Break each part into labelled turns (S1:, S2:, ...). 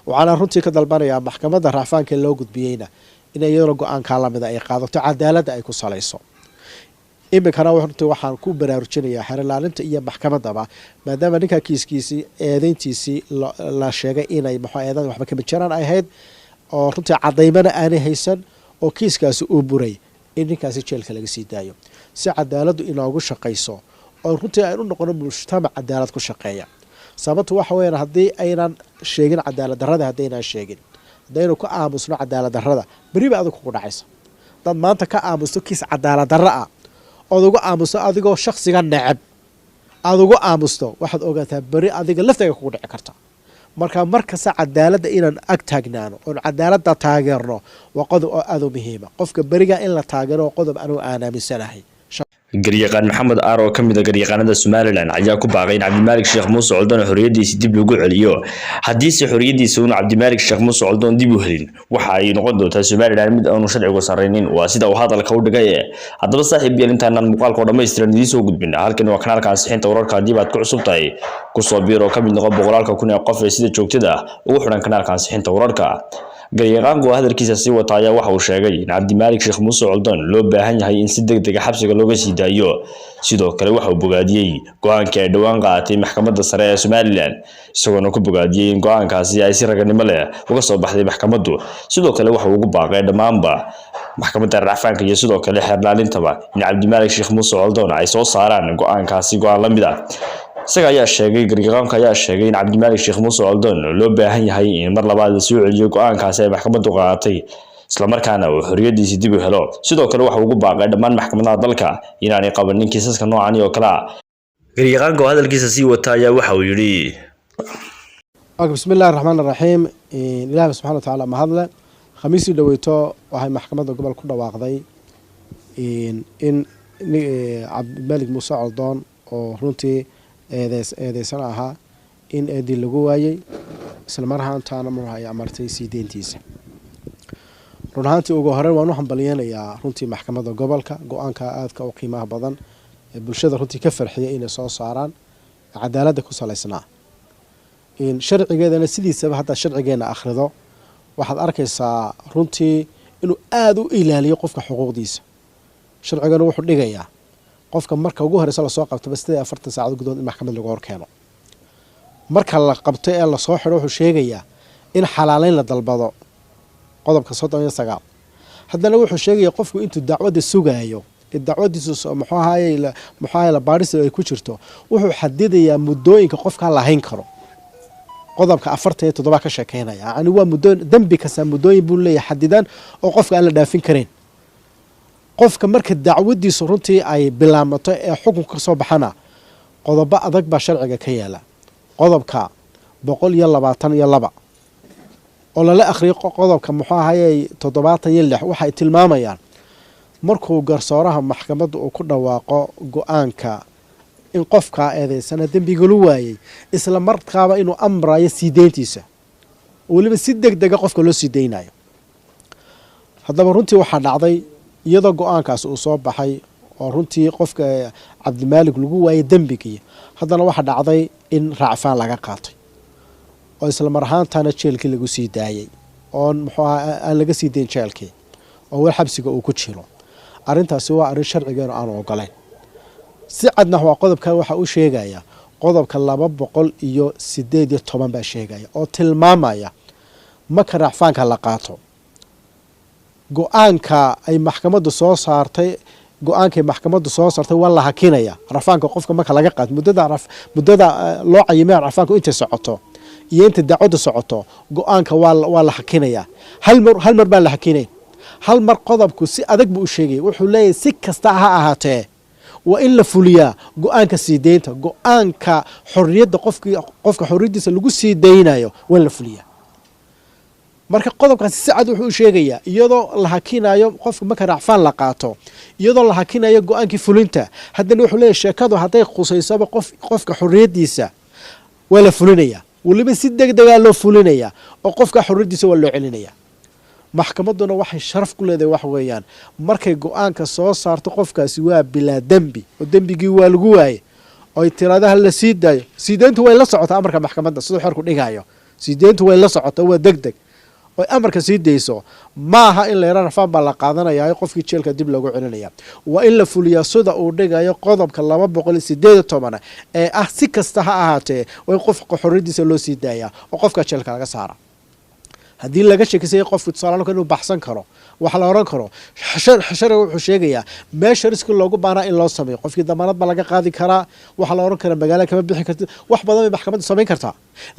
S1: waxaana runtii ka dalbanayaa maxkamadda racfaanka loo gudbiyeyna in iyadoo go-aankaa lamida ay qaadato cadaaladda ay ku salayso iminkana runtii waxaan ku baraarujinayaa xeerlaalinta iyo maxkamaddaba maadaama ninkaa kiiskiisii eedeyntiisii la sheegay inay eedan waxba kama jiraan ay ahayd oo runtii cadaymana aanay haysan oo kiiskaasi uu buray in ninkaasi jeelka laga sii daayo si cadaaladdu inoogu shaqayso oo runtii aynu noqono mujtamac cadaalad ku shaqeeya sababtu waxa weeyaan haddii aynan sheegin cadaalad darrada haddaynan sheegin haddaynu ka aamusno cadaalad darrada beriba adig kugu dhacaysa dad maanta ka aamusto kiis cadaalad darro ah ood ugu aamusto adigoo shaksiga necab aada ugu aamusto waxaad ogaataa beri adiga laftaaga kugu dhici karta marka markasta cadaaladda inaan ag taagnaano oon cadaaladda taageerno waa qodob oo aada u muhiima qofka beriga in la taageero waa qodob anugu aan aaminsanahay
S2: garyaqaan maxamed aar oo ka mid ah garyaqaanada Somaliland ayaa ku baaqay in Cabdimaalik Sheekh Muuse Coldoon xorriyadiisa dib lagu celiyo haddiise xorriyadiisa uu Cabdimaalik Sheekh Muuse Coldoon dib u helin waxa ay noqon doontaa Somaliland mid aanu sharciga sarreynin waa sida uu hadalka u dhigay haddaba saaxiib yeel intaan muuqaalka oo dhameystiran idin soo gudbina halkan waa kanaalka ansixinta wararka haddii aad ku cusub tahay ku soo biiro ka mid noqo boqolaalka kun ee qof ee sida joogtada ugu xiran kanaalka ansixinta wararka garyaqaanku hadalkiisa sii wata ayaa waxa uu sheegay in Cabdimaalik Sheekh Muuse Coldoon loo baahan yahay in si degdeg ah xabsiga looga sii daayo sidoo kale waxa uu bogaadiyay go'aanka ay dhawaan qaadatay maxkamadda sare ee Somaliland isagoo ku bogaadiyay in go'aankaasi ay si raganimo leh uga soo baxday maxkamaddu sidoo kale waxa uu ugu baaqay dhamaanba maxkamadda racfaanka iyo sidoo kale xeerlaalintaba in Cabdimaalik Sheekh Muuse Coldoon ay soo saaraan go'aankaasi go'aan la mid ah isaga ayaa sheegay garyaqaanka ayaa sheegay in Cabdimaalik Sheekh Muuse Coldoon loo baahan yahay in mar labaad la soo celiyo go'aankaasi ay maxkamaddu qaadatay isla markaana uu xorriyadiisa dib u helo sidoo kale waxa uu ugu baaqay dhammaan maxkamadaha dalka inaanay qabanin kiisaska noocan oo kala garyaqaanka hadalkiisa sii wata ayaa waxa uu yiri
S1: bismillaahir rahmaanir rahiim ilaahay subhanahu wa ta'ala mahadle khamiisii dhaweyto waxay maxkamadda gobolka ku dhawaaqday in Cabdimaalik Muuse Coldoon oo runtii eedeysan ahaa in eedii lagu waayay isla marhaantaana ay amartay sii deyntiisa run ahaantii ugu horreyn waan u hambaliyeynayaa runtii maxkamadda gobolka go-aanka aadka u qiimaha badan ee bulshada runtii ka farxiyay inay soo saaraan cadaaladda ku salaysnaa sharcigeedana sidiisaba hadda sharcigeena akhrido waxaad arkaysaa runtii inuu aada u ilaaliyo qofka xuquuqdiisa sharcigana wuxuu dhigayaa qofka marka ugu horeysa la soo qabto 48 saacadood gudahood in maxkamad lagu horkeeno marka la qabto ee la soo xiro wuxuu sheegayaa in xalaaleyn la dalbado qodobka 39 haddana wuxuu sheegayaa qofku intuu dacwada sugayo dacwadiisu muxuu ahaayay la baaris ay ku jirto wuxuu xadidayaa muddooyinka qofka la hayn karo qodobka 47 ka sheekeynaya yani waa muddo dambi kasta muddooyin buu leeyahay xadidan oo qofka aan la dhaafin karin qofka marka dacwadiisu runtii ay bilaamato ee xukunka ka soo baxana qodobo adag baa sharciga ka yaala qodobka 122 oo lala akhriyo qodobka muxuu ahaayay 76 waxay tilmaamayaan markuu garsooraha maxkamadda uu ku dhawaaqo go'aanka in qofka eedeysana dambiga lu waayay isla markaaba inuu amrayo sii deyntiisa waliba si degdeg ah qofka loo sii deynayo haddaba runtii waxa dhacday iyadoo go'aankaas uu soo baxay oo runtii qofka Cabdimaalik lagu waayay dambigii haddana waxa dhacday in raacfaan laga qaatay oo isla marhaantaana jeelkii lagu sii daayay oo muxuu aan laga sii deyn jeelkii oo wal xabsiga uu ku jiro arintaasi waa arin sharcigeena aan ogolayn si cadna waa qodobka waxa uu sheegaya qodobka 218 baa sheegaya oo tilmaamaya marka raacfaanka la qaato go'aanka ay maxkamaddu soo saartay waa la hakinaya rafaanka qofka marka laga qaad muddada loo cayimay rafaanku inta socoto iyo inta dacwadu socoto go'aanka waa la hakinaya hal mar baa la hakinay hal mar qodobku si adag buu u sheegay wuxuu leeyahay si kasta ha ahaatee waa in la fuliyaa go'aanka sii deynta go'aanka xorriyadda qofka xorriyadiisa lagu sii deynayo waa la fuliyaa marka qodobkaasi si cad wuxuu sheegayaa iyadoo la hakinayo qofka marka raacfaan la qaato iyadoo la hakinayo go'aankii fulinta haddana wuxuu leeyahay sheekadu hadday qusaysaba qofka xorriyadiisa waa la fulinaya waliba si degdeg ah loo fulinaya oo qofka xorriyadiisa waa loo celinaya maxkamadduna waxay sharaf ku leedahay wax weeyaan markay go'aanka soo saarto qofkaasi waa bilaa dambi oo dambigii waa lagu waayay oo tiraadaha la sii daayo sii deyntu way la socotaa marka maxkamadda sidoo xorku dhigayo siideyntu way la socota waa degdeg oy amarka sii dayso maaha in la yara rafaan baa la qaadanaya qofkii jeelka dib lagu celinaya waa in la fuliyaa sida uu dhigayo qodobka 218 ee ah si kasta ha ahaatee waa in qofka xorriyadiisa loo sii daayaa oo qofka jeelka laga saara haddii laga shakisay qofku tusaale inuu baxsan karo waxa la oran karo xashara wuxuu sheegayaa meesha riski loogu baanaa in loo sameeyo qofkii damaanad ba laga qaadi karaa waxa la oran karaa magaalada kama bixi kartid wax badan ay maxkamaddu sameyn kartaa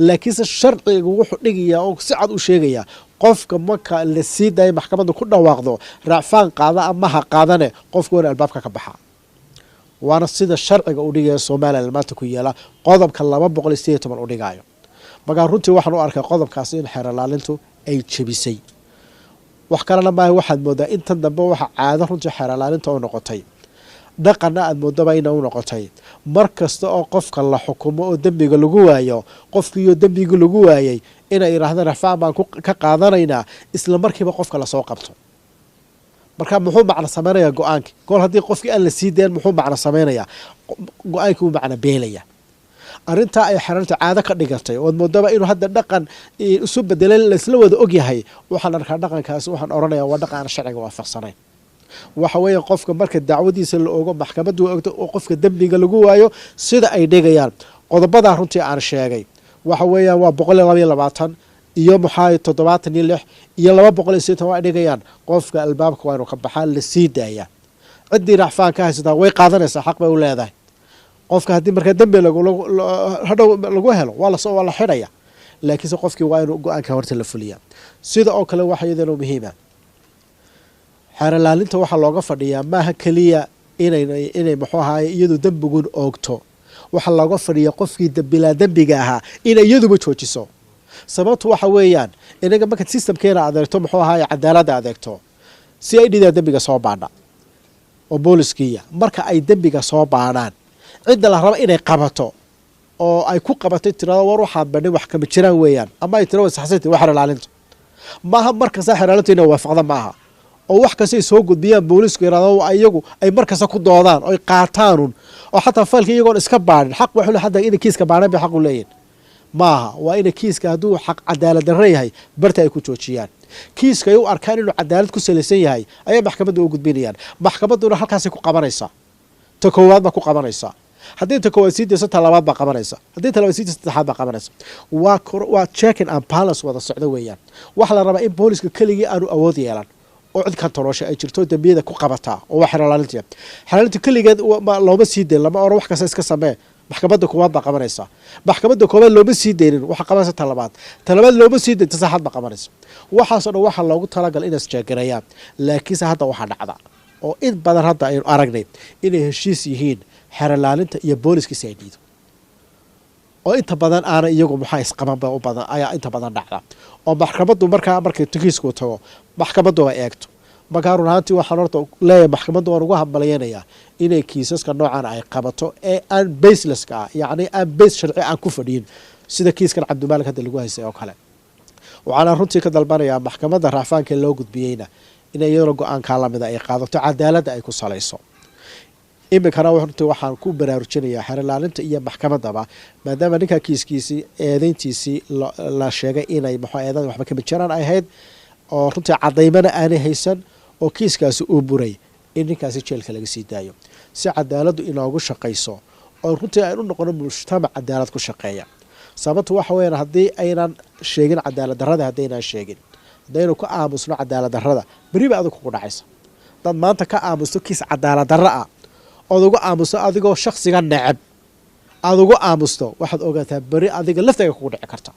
S1: laakiinse sharcigu wuxuu dhigayaa oo si cad u sheegayaa qofka marka la sii daayay maxkamaddu ku dhawaaqdo raacfaan qaada ama ha qaadane qofku waa albaabka ka baxa waana sida sharciga u dhigaya Soomaaliland maanta ku yaala qodobka 218 u dhigayo magaa runtii waxaan u arkay qodobkaas in xeer ilaalintu ay jabisay wax kalena ma waxaad moodaa inta dambe waxa caado runtii xeer ilaalinta oo noqotay dhaqanna aad moodaba inay u noqotay markasta oo qofka la xukumo oo dambiga lagu waayo qofkiiyo dambiga lagu waayay inay yiraahdaan rafaan baan ka qaadanaynaa isla markiiba qofka la soo qabto marka muxuu macna sameeyaa go'aanka gool hadii qofkii aan la sii deen muxuu macna sameeyaa go'aanka uu macna beelaya arinta ay xarunta caado ka dhigatay oo moodaba inuu hadda dhaqan isu bedelay la isla wada og yahay waxaan arkaa dhaqankaas waxaan oranayaa waa dhaqan sharciga waafaqsanayn waxa weeye qofka marka dacwadiisa la oogo maxkamaddu ogto oo qofka dambiga lagu waayo sida ay dhigayaan qodobada runtii aan sheegay waxa weeyaan waa 122 iyo maxay 76 iyo 260 waa dhigayaan qofka albaabka waa inuu ka baxaa la sii daaya cidii rafaan ka haysata way qaadanaysaa xaq bay u leedahay qofka hadii marka dambi lagu helo waa la xidhaya laakiin qofkii waa inuu go'aanka horta la fuliyaa sida oo kale waxa iyadana muhiim ah xeer ilaalinta waxa looga fadhiyaa maaha kaliya inay muxuu ahaay iyadu dambigun oogto waxa looga fadhiyaa qofkii dambiga ahaa in iyaduba joojiso sababtu waxa weeyaan inaga marka systemkeena adeegto muxuu ahaay cadaalad adeegto si ay dhida dambiga soo baadha oo booliskiya marka ay dambiga soo baadhaan cid la rabo inay qabato oo ay ku qabatay tirada war waxa badhay wax kama jiraan weeyaan ama ay tirada saxsayntii wax ilaalinta maaha marka sax ilaalinta inay waafaqda maaha oo wax kasta soo gudbiyaan boolisku yiraahdo ayagu ay markasta ku doodaan oo ay qaataan oo xataa falka iyagoon iska baadhin xaq wuxuu hadda in kiiska baadhan bay xaq u leeyihiin maaha waa in kiiska haduu xaq cadaalad darro yahay barta ay ku joojiyaan kiiska ay u arkaan inuu cadaalad ku saleysan yahay ayay maxkamaddu u gudbinayaan maxkamadduna halkaas ku qabanaysaa ta koowaad ba ku qabanaysaa haddii ta koowaad sii deyso talabaad ba qabanaysaa haddii talabaad sii deyso saddexaad ba qabanaysaa waa check and balance wada socdo weeyaan waxa la rabaa in booliska keligii aanu awood yeelan oo cid ka toroosha ay jirto dambiyada ku qabataa oo wax xalaalinta kaligeed looma sii deyn lama oran wax kasta iska samee maxkamadda koowaad ba qabanaysa maxkamadda koowaad looma sii deynin waxa qabanaysa talabaad looma sii deyn saddexaad ba qabanaysa waxaas oo waxa loogu talagalay inay isjeegarayaan laakiin hadda waxa dhacda oo in badan hadda aynu aragnay inay heshiis yihiin xeerlaalinta iyo booliska saydiido oo inta badan aana iyagu maxay isqaban ba u badan ayaa inta badan dhacda oo maxkamaddu markay kiisku tago maxkamaddu ay eegto marka runtii waxaan horta leeyahay maxkamaddu waan ugu hambalyeynaya inay kiisaska noocan ay qabato ee aan baseless ka yaani aan base sharci aan ku fadhiin sida kiiskan Cabdimaalik hadda lagu haysay oo kale waxaan runtii ka dalbanayaa maxkamadda raafaanka loo gudbiyayna inay iyadoo go'aanka la mid ay qaadato cadaalad ay ku salayso imikana waxaan ku baraarujinayaa xeerlaalinta iyo maxkamaddaba maadaama ninka kiiskiisii eedayntiisii la sheegay inay maxaa waxba kama jiraan ay ahayd oo runtii cadaymana aanay haysan oo kiiskaasi uu buray in ninkaasi jeelka laga sii daayo si cadaaladdu inoogu shaqayso oo runtii ay u noqono mujtamac cadaalad ku shaqeeya sababtu waxa weeyaan haddii aynan sheegin cadaalad darrada haddaynan sheegin haddaynu ka aamusno cadaalad darrada beri ba adigu kugu dhacaysa dad maanta ka aamusto kiis cadaalad darro ah ood ugu aamusto adigoo shakhsiga necab aad ugu aamusto waxaad ogaataa beri adiga laftaaga kugu dhici karta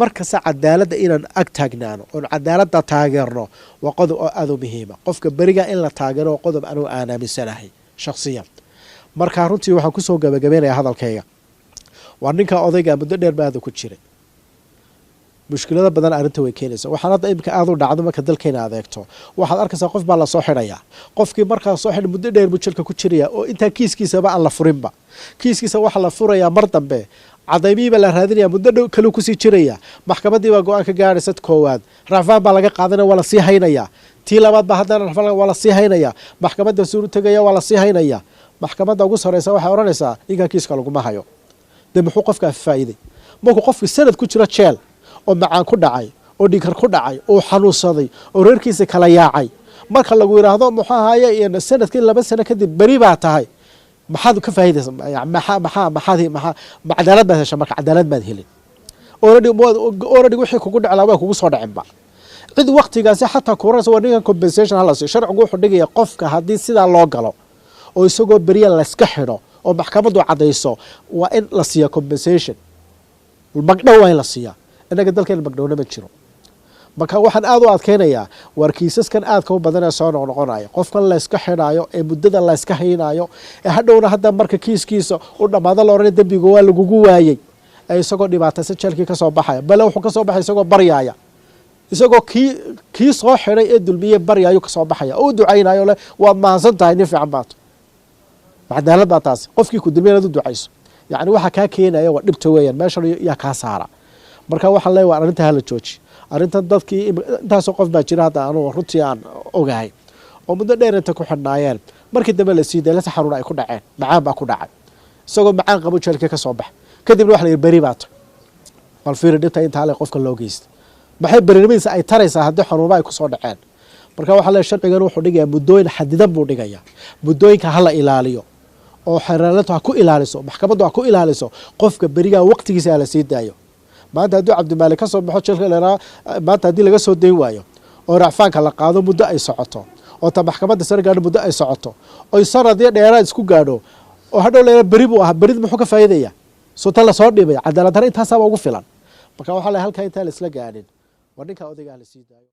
S1: markasta cadaaladda inaan ag taagnaano oon cadaaladda taageerno waa qodob oo aad u muhiima qofka beriga in la taageero waa qodob anuu aan aaminsanahay shakhsiyan marka runtii waxaan kusoo gabagabeynayaa hadalkayga waa ninka odayga muddo dheer baada ku jiray mushkilada badan arrinta way keenaysaa waxaan hadda imika aad u dhacdo marka dalkeena adeegto waxaad arkaysaa qof baa la soo xidhayaa qofkii markaa soo xidhay muddo dheer buu jirka ku jiraya oo intaa kiiskiisaba aan la furinba kiiskiisa waxaa la furayaa mar dambe cadaymihii baa la raadinaya muddo dhow kaluu kusii jiraya maxkamaddii baa go-aan ka gaadhaysa koowaad rafaan baa laga qaadanaya waa lasii haynayaa tii labaad baa haddana rafaan waa lasii haynayaa maxkamadda suuru tegaya waa lasii haynayaa maxkamadda ugu sareysa waxay odhanaysaa ninkan kiiska laguma hayo dee muxuu qofkaa faa'iiday markuu qofkii sanad ku jiro jeel oo macaan ku dhacay oo dhiikar ku dhacay oo xanuunsaday oo reerkiisa kala yaacay marka lagu yiraahdo muxuu ahaye sanadkii 2 sano kadib bari baa tahay maxaad ka faa'iideysa maxaa cadaalad baad heshay marka cadaalad baad helin already wixii kugu dhacay waa kugu soo dhacinba cid waqtigaasi xataa kuuraysa waa ninkan compensation hala siiyo sharcigu wuxuu dhigaya qofka haddii sidaa loo galo oo isagoo beriya la iska xidho oo maxkamaddu cadayso waa in la siiya compensation magdhow waa in la siiya inaga dalkeena magdhowna ma jiro marka waxaan aad u adkeynayaa war kiisaskan aadka u badan ee soo noqnoqonaya qofkan la iska xidhaayo ee muddada la iska haynayo ee hadhowna hadda marka kiiskiisa u dhammaado la oranay dembiga waa lagugu waayey ee isagoo dhibaataysan jeelkii ka soo baxaya bale wuxuu ka soo baxay isagoo baryaaya isagoo kii soo xidhay ee dulmiyey baryaayo ka soo baxaya oo u ducaynayo leh waad mahadsan tahay nin fiican baad cadaalad baa taasi qofkii ku dulmiyey inaad u ducayso yacni waxa kaa keenaya waa dhibta weeyaan meeshan yaa kaa saara marka waxaan leeyahay arrinta hala jooji arrintan dadkii intaasoo qof baa jira hadda anugu runtii aan ogahay oo muddo dheer inta ku xidhnaayeen markii dambe la sii dayay lasa xanuun ay ku dhaceen macaan baa ku dhacay isagoo macaan qabo jeelkii ka soo bax kadibna waxa la yidhi beri baa tahay bal fiiri dhibta intaa le qofka loo geystay maxay berinimadiisa ay taraysaa haddii xanuunba ay ku soo dhaceen marka waxaa leeyahay sharcigan wuxuu dhigayaa muddooyin xadidan buu dhigayaa muddooyinka hala ilaaliyo oo xeeraalintu ha ku ilaaliso maxkamaddu ha ku ilaaliso qofka berigaa waqtigiisa la sii daayo maanta hadduu cabdimaalik ka soo baxo jeelka leeraa maanta haddii laga soo dayn waayo oo racfaanka la qaado muddo ay socoto oo ta maxkamadda sare gaadho muddo ay socoto oo sanad iyo dheeraad isku gaadho oo hadhow leeraa beri buu ahaa berid muxuu ka faa'iidaya soo tan la soo dhibay cadaalad darro intaasaaba ugu filan marka waxaa leeyahay halkaa intaan la isla gaadhin waa ninka odaygaa la sii daayo